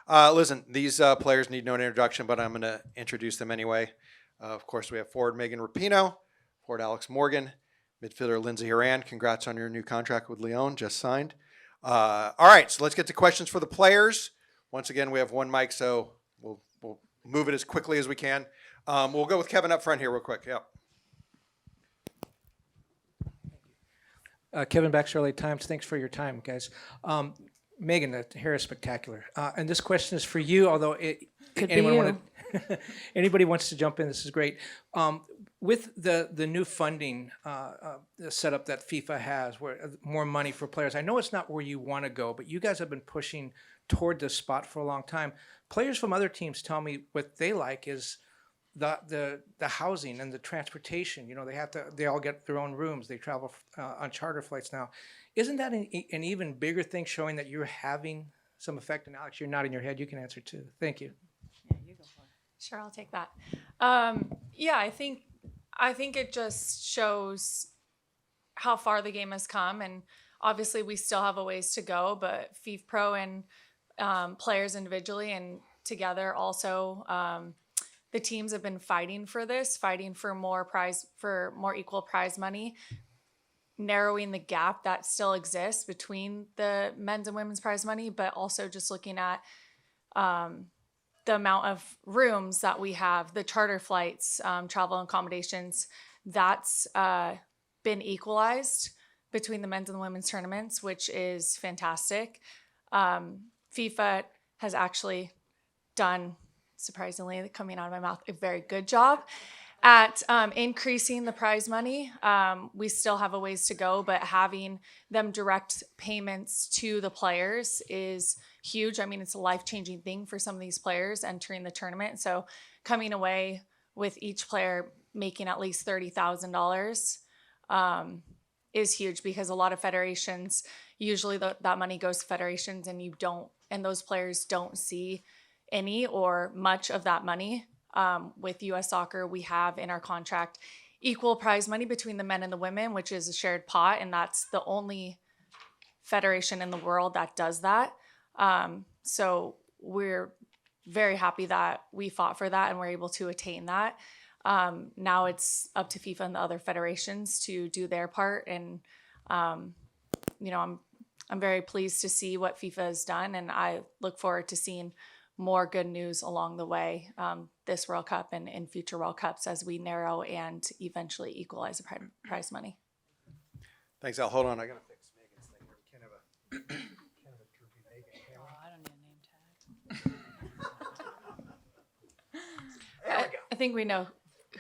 Listen, these players need no introduction, but I'm going to introduce them anyway. Of course, we have forward Megan Rapinoe, forward Alex Morgan, midfielder Lindsey Horan. Congrats on your new contract with Lyon, just signed. All right, so let's get to questions for the players. Once again, we have one mic, so we'll move it as quickly as we can. We'll go with Kevin up front here real quick. Yeah. Kevin Baxter, LA Times. Thanks for your time, guys. Megan, the hair is spectacular. And this question is for you, although anybody wants to jump in, this is great. With the new funding setup that FIFA has, where more money for players, I know it's not where you want to go, but you guys have been pushing toward this spot for a long time. Players from other teams tell me what they like is the housing and the transportation. You know, they all get their own rooms. They travel on charter flights now. Isn't that an even bigger thing, showing that you're having some effect? And Alex, you're nodding your head. You can answer too. Thank you. Yeah, you go for it. Sure, I'll take that. Yeah, I think it just shows how far the game has come, and obviously we still have a ways to go. But FIFPro and players individually and together also. The teams have been fighting for this, fighting for more equal prize money, narrowing the gap that still exists between the men's and women's prize money, but also just looking at the amount of rooms that we have, the charter flights, travel and accommodations, that's been equalized between the men's and the women's tournaments, which is fantastic. FIFA has actually done, surprisingly, coming out of my mouth, a very good job at increasing the prize money. We still have a ways to go, but having them direct payments to the players is huge. I mean, it's a life-changing thing for some of these players entering the tournament. So coming away with each player making at least $30,000 is huge, because a lot of federations, usually that money goes to federations, and those players don't see any or much of that money. With U.S. Soccer, we have in our contract equal prize money between the men and the women, which is a shared pot, and that's the only federation in the world that does that. So we're very happy that we fought for that and we're able to attain that. Now it's up to FIFA and the other federations to do their part, and I'm very pleased to see what FIFA has done, and I look forward to seeing more good news along the way, this World Cup and in future World Cups, as we narrow and eventually equalize the prize money. Thanks, Al. Hold on, I gotta fix Megan's thing here. We can't have a droopy Megan, can we? I don't need a name tag. There we go. I think we know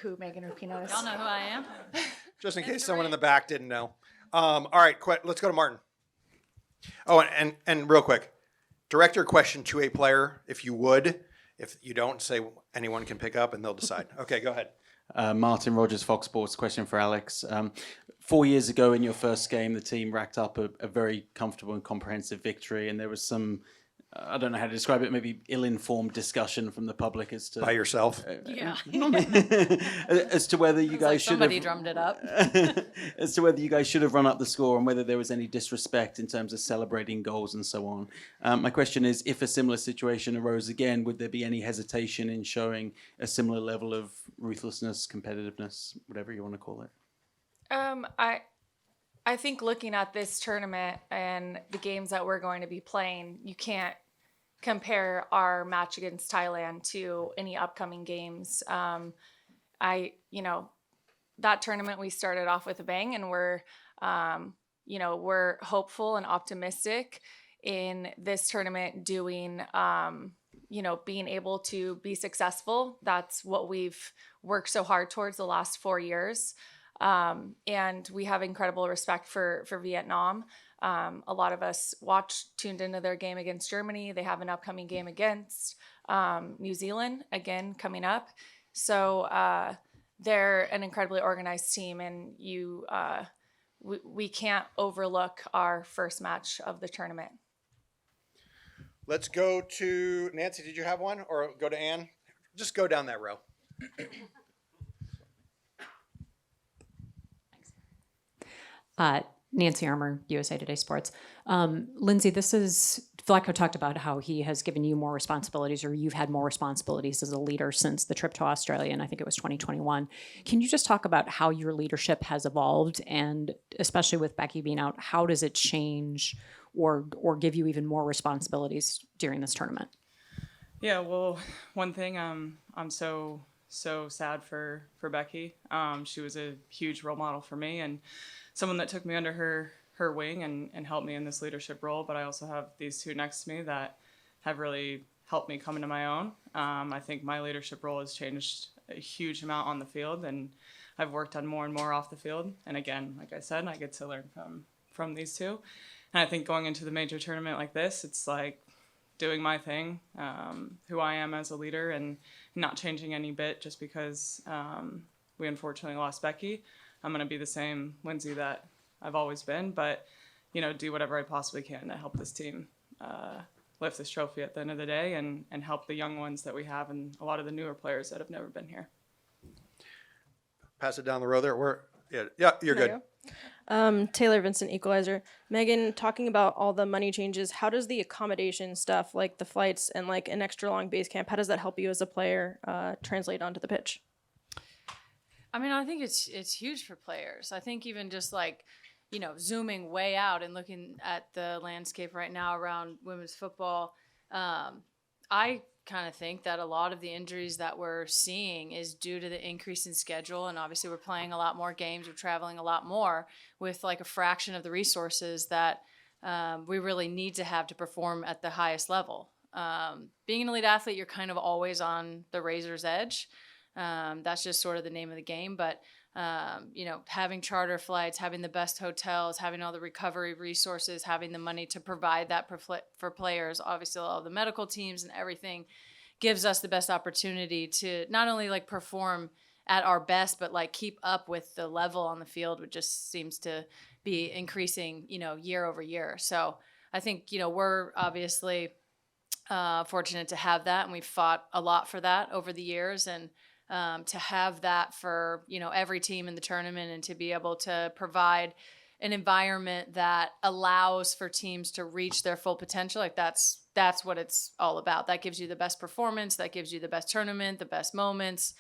who Megan Rapinoe is. Y'all know who I am? Just in case someone in the back didn't know. All right, let's go to Martin. Oh, and real quick, direct your question to a player if you would. If you don't, say anyone can pick up and they'll decide. Okay, go ahead. Martin Rogers, Fox Sports. Question for Alex. 4 years ago in your first game, the team racked up a very comfortable and comprehensive victory, and there was some, I don't know how to describe it, maybe ill-informed discussion from the public as to... By yourself? Yeah. As to whether you guys should have... Somebody drummed it up. As to whether you guys should have run up the score and whether there was any disrespect in terms of celebrating goals and so on. My question is, if a similar situation arose again, would there be any hesitation in showing a similar level of ruthlessness, competitiveness, whatever you want to call it? I think looking at this tournament and the games that we're going to be playing, you can't compare our match against Thailand to any upcoming games. That tournament, we started off with a bang, and we're hopeful and optimistic in this tournament doing, being able to be successful. That's what we've worked so hard towards the last 4 years. And we have incredible respect for Vietnam. A lot of us tuned into their game against Germany. They have an upcoming game against New Zealand, again, coming up. So they're an incredibly organized team, and we can't overlook our first match of the tournament. Let's go to Nancy. Did you have one? Or go to Ann? Just go down that row. Nancy Armour, USA Today Sports. Lindsey, Vlatko talked about how he has given you more responsibilities, or you've had more responsibilities as a leader since the trip to Australia, and I think it was 2021. Can you just talk about how your leadership has evolved, and especially with Becky being out, how does it change or give you even more responsibilities during this tournament? Yeah, well, one thing I'm so sad for Becky. She was a huge role model for me and someone that took me under her wing and helped me in this leadership role. But I also have these two next to me that have really helped me come into my own. I think my leadership role has changed a huge amount on the field, and I've worked on more and more off the field. And again, like I said, I get to learn from these two. And I think going into the major tournament like this, it's like doing my thing, who I am as a leader, and not changing any bit just because we unfortunately lost Becky. I'm going to be the same Lindsey that I've always been, but, do whatever I possibly can to help this team lift this trophy at the end of the day and help the young ones that we have and a lot of the newer players that have never been here. Pass it down the row there. Yeah, you're good. Taylor Vincent, Equalizer. Megan, talking about all the money changes, how does the accommodation stuff, like the flights and like an extra long base camp, how does that help you as a player translate onto the pitch? I mean, I think it's huge for players. I think even just like, zooming way out and looking at the landscape right now around women's football, I kind of think that a lot of the injuries that we're seeing is due to the increase in schedule. And obviously we're playing a lot more games, we're traveling a lot more with like a fraction of the resources that we really need to have to perform at the highest level. Being an elite athlete, you're kind of always on the razor's edge. That's just sort of the name of the game. But, having charter flights, having the best hotels, having all the recovery resources, having the money to provide that for players, obviously all the medical teams and everything gives us the best opportunity to not only like perform at our best, but like keep up with the level on the field, which just seems to be increasing, year over year. So I think, we're obviously fortunate to have that, and we've fought a lot for that over the years. And to have that for, every team in the tournament, and to be able to provide an environment that allows for teams to reach their full potential. Like that's what it's all about. That gives you the best performance, that gives you the best tournament, the best moments,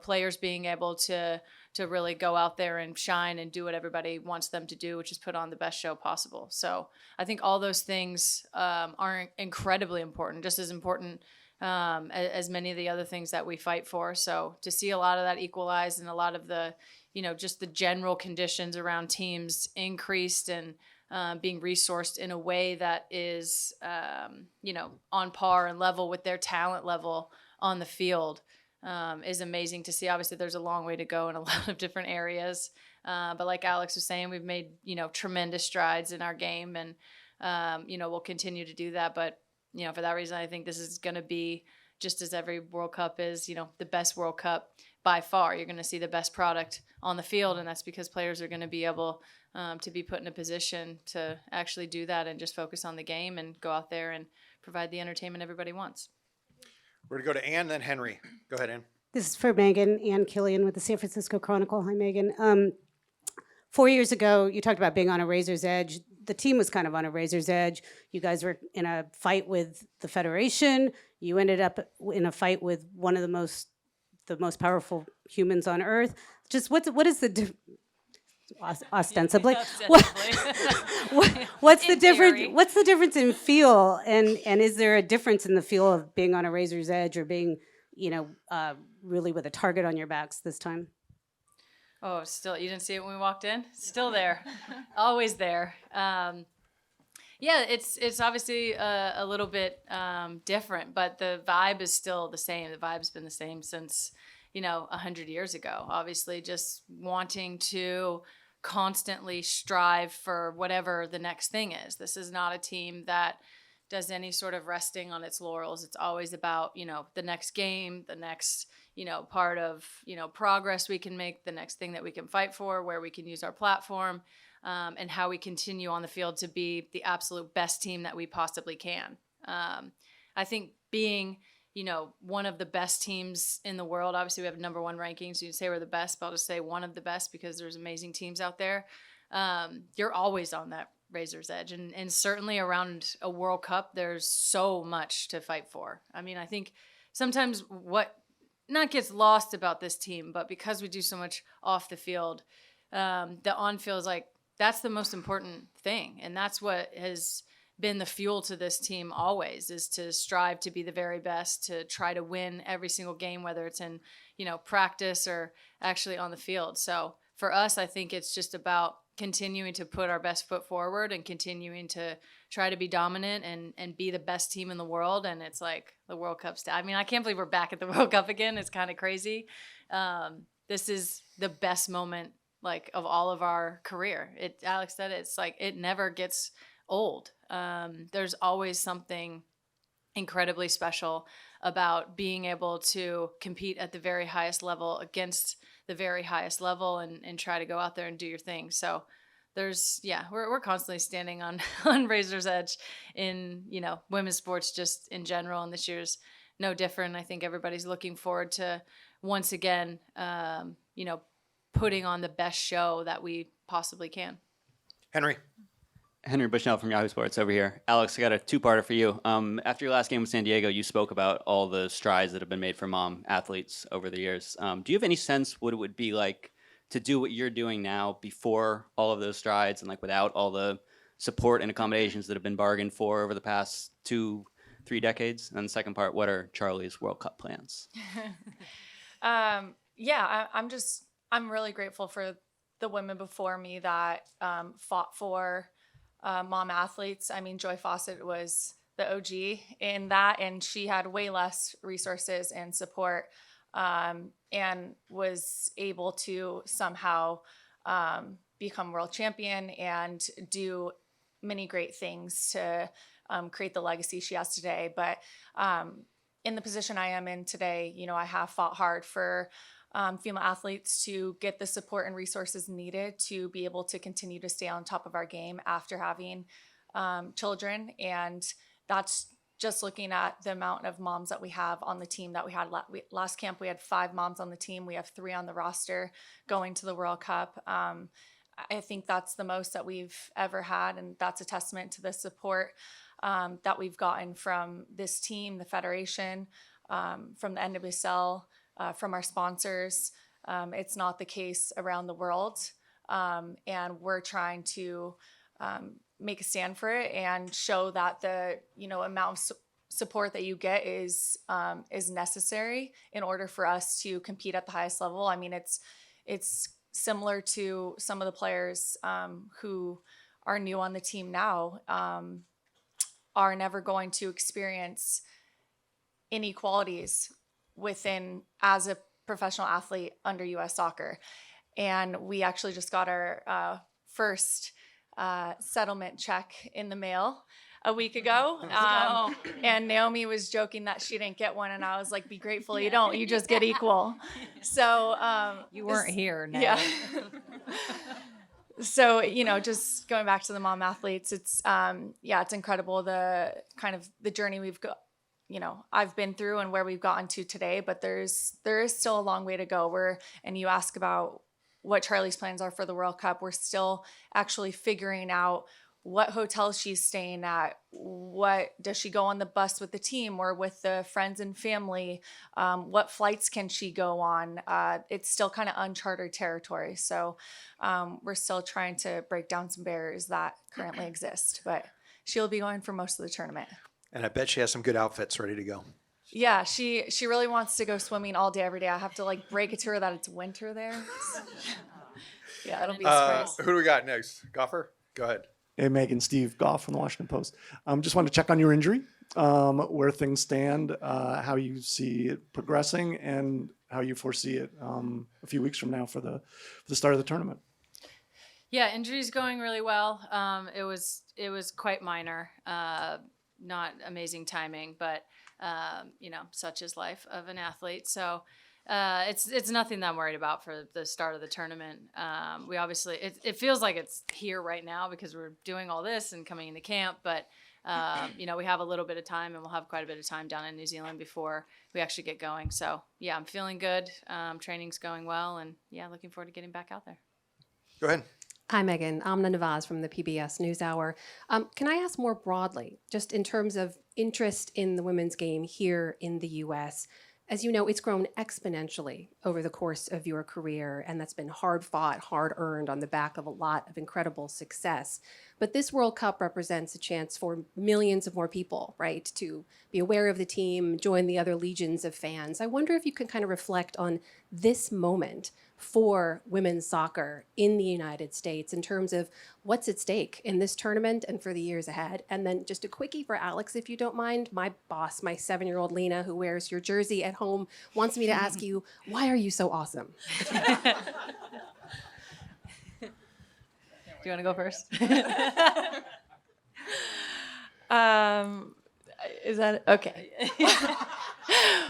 players being able to really go out there and shine and do what everybody wants them to do, which is put on the best show possible. So I think all those things are incredibly important, just as important as many of the other things that we fight for. So to see a lot of that equalized and a lot of the, just the general conditions around teams increased and being resourced in a way that is, on par and level with their talent level on the field is amazing to see. Obviously, there's a long way to go in a lot of different areas. But like Alex was saying, we've made, tremendous strides in our game, and, we'll continue to do that. But for that reason, I think this is going to be, just as every World Cup is, the best World Cup by far. You're going to see the best product on the field, and that's because players are going to be able to be put in a position to actually do that and just focus on the game and go out there and provide the entertainment everybody wants. We're going to go to Ann, then Henry. Go ahead, Ann. This is for Megan. Ann Killian with the San Francisco Chronicle. Hi, Megan. 4 years ago, you talked about being on a razor's edge. The team was kind of on a razor's edge. You guys were in a fight with the Federation. You ended up in a fight with one of the most powerful humans on Earth. Just what is the ostensibly what's the difference? What's the difference in feel? And is there a difference in the feel of being on a razor's edge or being really with a target on your backs this time? Oh, still, you didn't see it when we walked in? Still there. Always there. Yeah, it's obviously a little bit different, but the vibe is still the same. The vibe's been the same since, 100 years ago. Obviously, just wanting to constantly strive for whatever the next thing is. This is not a team that does any sort of resting on its laurels. It's always about, the next game, the next part of, progress we can make, the next thing that we can fight for, where we can use our platform, and how we continue on the field to be the absolute best team that we possibly can. I think being, one of the best teams in the world, obviously we have number one rankings, so you can say we're the best, but I'll just say one of the best because there's amazing teams out there. you're always on that razor's edge. And certainly around a World Cup, there's so much to fight for. I mean, I think sometimes what not gets lost about this team, but because we do so much off the field, the on field is like, that's the most important thing. And that's what has been the fuel to this team always, is to strive to be the very best, to try to win every single game, whether it's in, practice or actually on the field. So for us, I think it's just about continuing to put our best foot forward and continuing to try to be dominant and be the best team in the world. And it's like the World Cup. I mean, I can't believe we're back at the World Cup again. It's kind of crazy. This is the best moment like of all of our career. Alex said it's like it never gets old. There's always something incredibly special about being able to compete at the very highest level against the very highest level and try to go out there and do your thing. So we're constantly standing on razor's edge in, women's sports just in general. And this year's no different. I think everybody's looking forward to once again, putting on the best show that we possibly can. Henry Bushnell from Yahoo Sports over here. Alex, I got a two-parter for you. After your last game with San Diego, you spoke about all the strides that have been made for mom athletes over the years. Do you have any sense what it would be like to do what you're doing now before all of those strides and like without all the support and accommodations that have been bargained for over the past 2-3 decades? And the second part, what are Charlie's World Cup plans? I'm really grateful for the women before me that fought for mom athletes. I mean, Joy Fawcett was the OG in that, and she had way less resources and support, and was able to somehow become world champion and do many great things to create the legacy she has today. But in the position I am in today, I have fought hard for female athletes to get the support and resources needed to be able to continue to stay on top of our game after having children. And that's just looking at the amount of moms that we have on the team that we had last camp. We had 5 moms on the team. We have 3 on the roster going to the World Cup. I think that's the most that we've ever had. And that's a testament to the support that we've gotten from this team, the Federation, from the NWSL, from our sponsors. It's not the case around the world. And we're trying to make a stand for it and show that the amount of support that you get is necessary in order for us to compete at the highest level. I mean, it's similar to some of the players who are new on the team now, are never going to experience inequalities within as a professional athlete under U.S. Soccer. And we actually just got our first settlement check in the mail a week ago. And Naomi was joking that she didn't get one. And I was like, be grateful you don't. You just get equal. So you weren't here now. Yeah. So, just going back to the mom athletes, it's incredible the kind of the journey we've got, I've been through and where we've gotten to today, but there is still a long way to go. And you ask about what Charlie's plans are for the World Cup. We're still actually figuring out what hotel she's staying at. What does she go on the bus with the team or with the friends and family? What flights can she go on? It's still kind of uncharted territory. So we're still trying to break down some barriers that currently exist, but she'll be going for most of the tournament. And I bet she has some good outfits ready to go. Yeah, she really wants to go swimming all day, every day. I have to break it to her that it's winter there. Yeah, it'll be a surprise. Who do we got next? Goffer? Go ahead. Hey, Megan, Steve Goff from the Washington Post. Just wanted to check on your injury, where things stand, how you see it progressing, and how you foresee it a few weeks from now for the start of the tournament. Yeah, injury's going really well. It was quite minor, not amazing timing, but such is life of an athlete. So it's nothing that I'm worried about for the start of the tournament. We obviously it feels like it's here right now because we're doing all this and coming into camp, but we have a little bit of time, and we'll have quite a bit of time down in New Zealand before we actually get going. So yeah, I'm feeling good. Training's going well, and yeah, looking forward to getting back out there. Go ahead. Hi, Megan. Amna Nawaz from the PBS NewsHour. Can I ask more broadly, just in terms of interest in the women's game here in the U.S.? As you know, it's grown exponentially over the course of your career, and that's been hard fought, hard earned on the back of a lot of incredible success. But this World Cup represents a chance for millions of more people, right, to be aware of the team, join the other legions of fans. I wonder if you can kind of reflect on this moment for women's soccer in the United States in terms of what's at stake in this tournament and for the years ahead. And then just a quickie for Alex, if you don't mind. My boss, my 7-year-old Lena, who wears your jersey at home, wants me to ask you, why are you so awesome? Do you want to go first? Is that okay?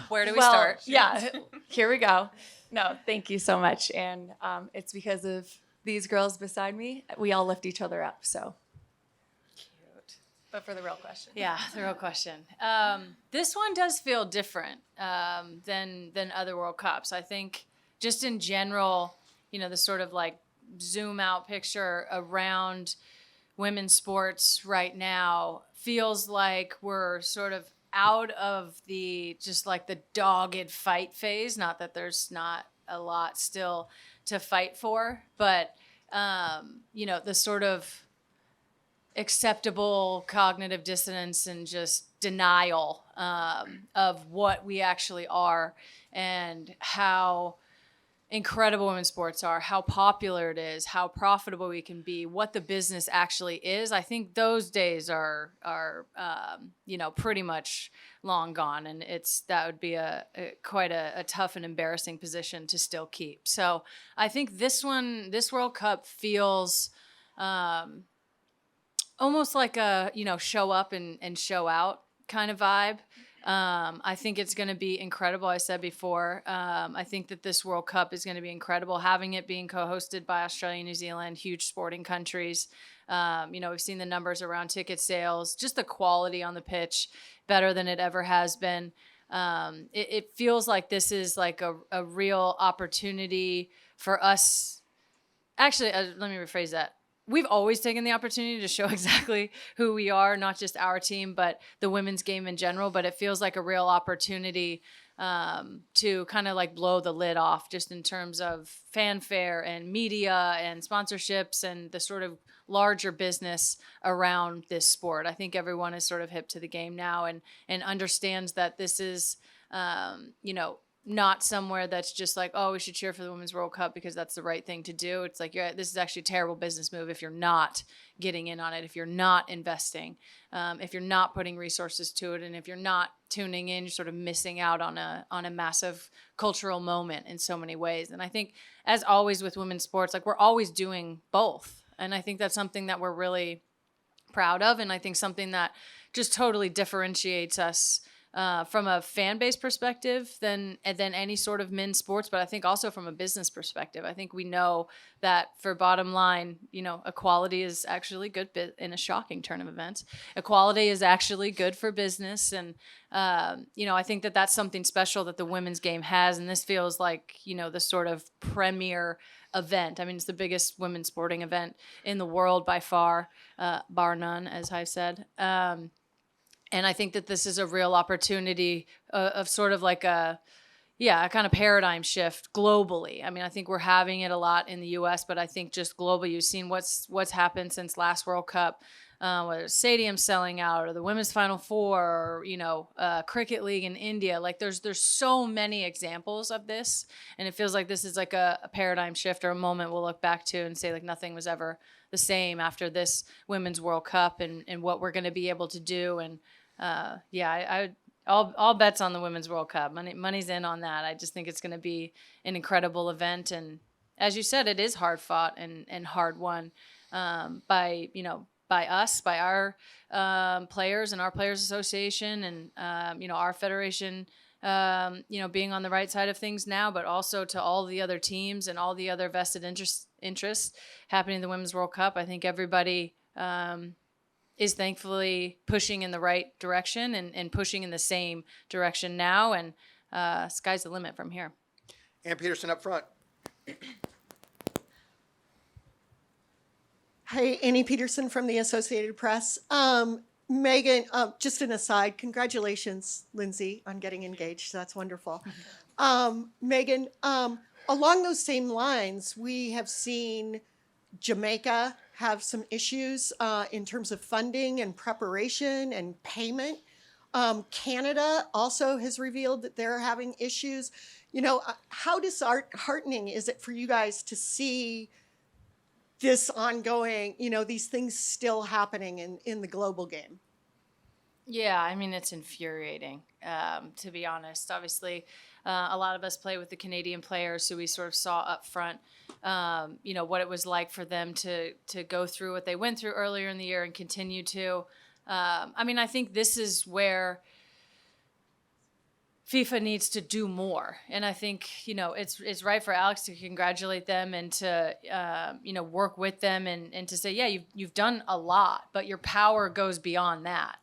Where do we Well, start? Yeah, here we go. No, thank you so much. And it's because of these girls beside me. We all lift each other up. So cute. But for the real question. Yeah, the real question. This one does feel different than other World Cups. I think just in general, the sort of like zoom out picture around women's sports right now feels like we're sort of out of the just like the dogged fight phase. Not that there's not a lot still to fight for, but the sort of acceptable cognitive dissonance and just denial of what we actually are and how incredible women's sports are, how popular it is, how profitable we can be, what the business actually is. I think those days are pretty much long gone, and that would be quite a tough and embarrassing position to still keep. So I think this World Cup feels almost like a show up and show out kind of vibe. I think it's going to be incredible. I said before, I think that this World Cup is going to be incredible. Having it being co-hosted by Australia, New Zealand, huge sporting countries. We've seen the numbers around ticket sales, just the quality on the pitch, better than it ever has been. It feels like this is like a real opportunity for us. Actually, let me rephrase that. We've always taken the opportunity to show exactly who we are, not just our team, but the women's game in general. But it feels like a real opportunity to kind of like blow the lid off just in terms of fanfare and media and sponsorships and the sort of larger business around this sport. I think everyone is sort of hip to the game now and understands that this is, not somewhere that's just like, oh, we should cheer for the Women's World Cup because that's the right thing to do. It's like, this is actually a terrible business move if you're not getting in on it, if you're not investing, if you're not putting resources to it, and if you're not tuning in, you're sort of missing out on a massive cultural moment in so many ways. And I think, as always with women's sports, like we're always doing both. And I think that's something that we're really proud of, and I think something that just totally differentiates us from a fan base perspective than any sort of men's sports, but I think also from a business perspective. I think we know that for bottom line, equality is actually good in a shocking turn of events. Equality is actually good for business. And, I think that that's something special that the women's game has. And this feels like, the sort of premier event. I mean, it's the biggest women's sporting event in the world by far, bar none, as I've said. And I think that this is a real opportunity of sort of like a kind of paradigm shift globally. I mean, I think we're having it a lot in the U.S., but I think just globally, you've seen what's happened since last World Cup, whether it's stadiums selling out or the Women's Final Four, or, Cricket League in India. Like there's so many examples of this, and it feels like this is like a paradigm shift or a moment we'll look back to and say like nothing was ever the same after this Women's World Cup and what we're going to be able to do. And all bets on the Women's World Cup. Money's in on that. I just think it's going to be an incredible event. And as you said, it is hard fought and hard won by us, by our players and our Players Association and, our federation, being on the right side of things now, but also to all the other teams and all the other vested interests happening in the Women's World Cup. I think everybody is thankfully pushing in the right direction and pushing in the same direction now. And sky's the limit from here. Ann Peterson up front. Hey, Annie Peterson from the Associated Press. Megan, just an aside, congratulations, Lindsey, on getting engaged. That's wonderful. Megan, along those same lines, we have seen Jamaica have some issues in terms of funding and preparation and payment. Canada also has revealed that they're having issues. You know, how disheartening is it for you guys to see this ongoing, you know, these things still happening in the global game? Yeah, I mean, it's infuriating, to be honest. Obviously, a lot of us play with the Canadian players, so we sort of saw up front, you know, what it was like for them to go through what they went through earlier in the year and continue to. I mean, I think this is where FIFA needs to do more. And I think, you know, it's right for Alex to congratulate them and to, you know, work with them and to say, yeah, you've done a lot, but your power goes beyond that.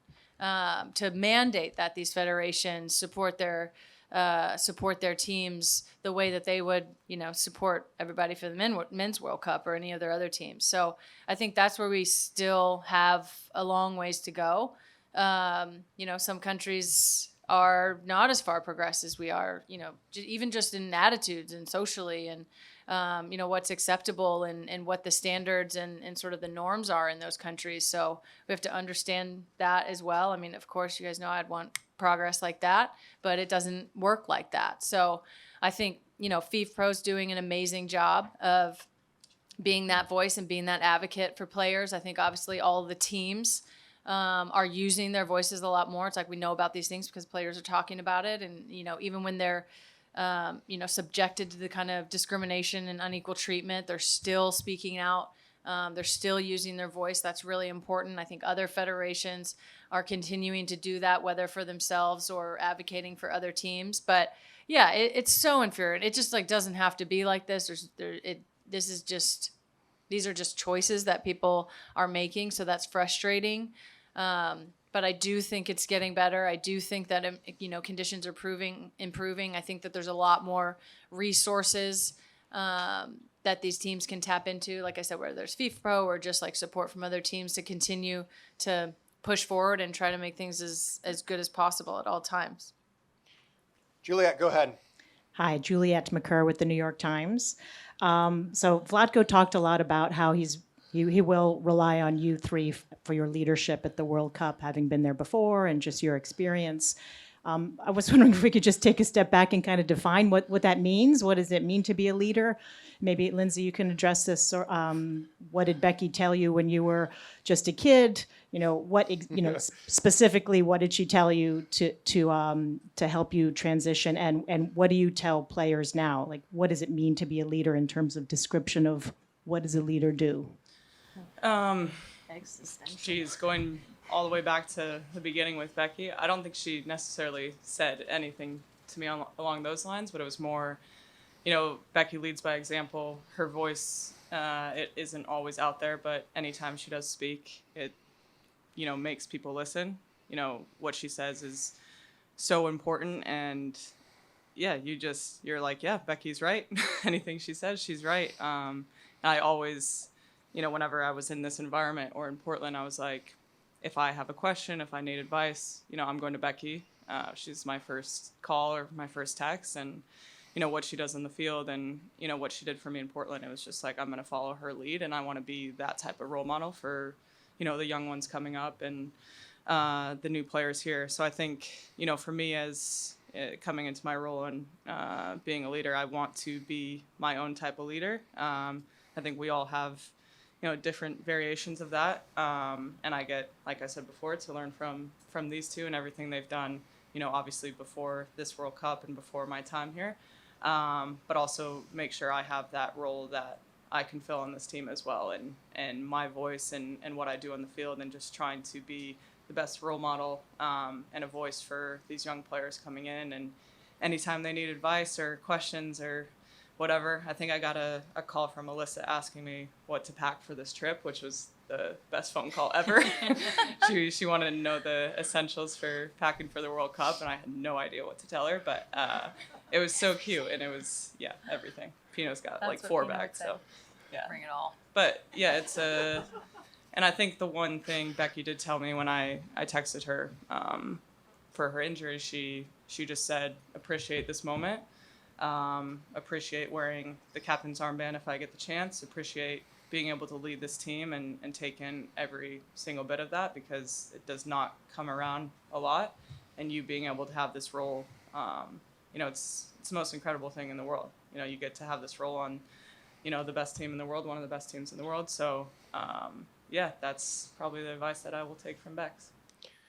To mandate that these federations support their teams the way that they would, you know, support everybody for the men's World Cup or any of their other teams. So I think that's where we still have a long ways to go. You know, some countries are not as far progressed as we are, you know, even just in attitudes and socially and, you know, what's acceptable and what the standards and sort of the norms are in those countries. So we have to understand that as well. I mean, of course, you guys know I'd want progress like that, but it doesn't work like that. So I think, you know, FIFPro's doing an amazing job of being that voice and being that advocate for players. I think obviously all of the teams are using their voices a lot more. It's like we know about these things because players are talking about it. And, you know, even when they're, you know, subjected to the kind of discrimination and unequal treatment, they're still speaking out. They're still using their voice. That's really important. I think other federations are continuing to do that, whether for themselves or advocating for other teams. But yeah, it's so infuriating. It just like doesn't have to be like this. These are just choices that people are making. So that's frustrating. But I do think it's getting better. I do think that, you know, conditions are improving. I think that there's a lot more resources that these teams can tap into. Like I said, whether there's FIFPro or just like support from other teams to continue to push forward and try to make things as good as possible at all times. Juliet, go ahead. Hi, Juliet McCurr with the New York Times. So Vlatko talked a lot about how he will rely on you three for your leadership at the World Cup, having been there before and just your experience. I was wondering if we could just take a step back and kind of define what that means. What does it mean to be a leader? Maybe, Lindsey, you can address this. What did Becky tell you when you were just a kid? You know, specifically, what did she tell you to help you transition? And what do you tell players now? Like, what does it mean to be a leader in terms of description of what does a leader do? She's going all the way back to the beginning with Becky. I don't think she necessarily said anything to me along those lines, but it was more, you know, Becky leads by example. Her voice, it isn't always out there, but anytime she does speak, it, you know, makes people listen. You know, what she says is so important. And yeah, you're like, yeah, Becky's right. Anything she says, she's right. I always, you know, whenever I was in this environment or in Portland, I was like, if I have a question, if I need advice, you know, I'm going to Becky. She's my first call or my first text. And, you know, what she does in the field and, you know, what she did for me in Portland, it was just like, I'm going to follow her lead. And I want to be that type of role model for, you know, the young ones coming up and the new players here. So I think, you know, for me as coming into my role and being a leader, I want to be my own type of leader. I think we all have, you know, different variations of that. And I get, like I said before, to learn from these two and everything they've done, you know, obviously before this World Cup and before my time here. But also make sure I have that role that I can fill on this team as well. And my voice and what I do on the field and just trying to be the best role model and a voice for these young players coming in. And anytime they need advice or questions or whatever. I think I got a call from Alyssa asking me what to pack for this trip, which was the best phone call ever. She wanted to know the essentials for packing for the World Cup, and I had no idea what to tell her, but it was so cute, and it was, yeah, everything. Pino's got like 4 bags, so. Yeah. Bring it all. But yeah, and I think the one thing Becky did tell me when I texted her for her injury, she just said, appreciate this moment, appreciate wearing the captain's armband if I get the chance, appreciate being able to lead this team and take in every single bit of that, because it does not come around a lot. And you being able to have this role, it's the most incredible thing in the world. You get to have this role on, the best team in the world, one of the best teams in the world. So, yeah, that's probably the advice that I will take from Bex.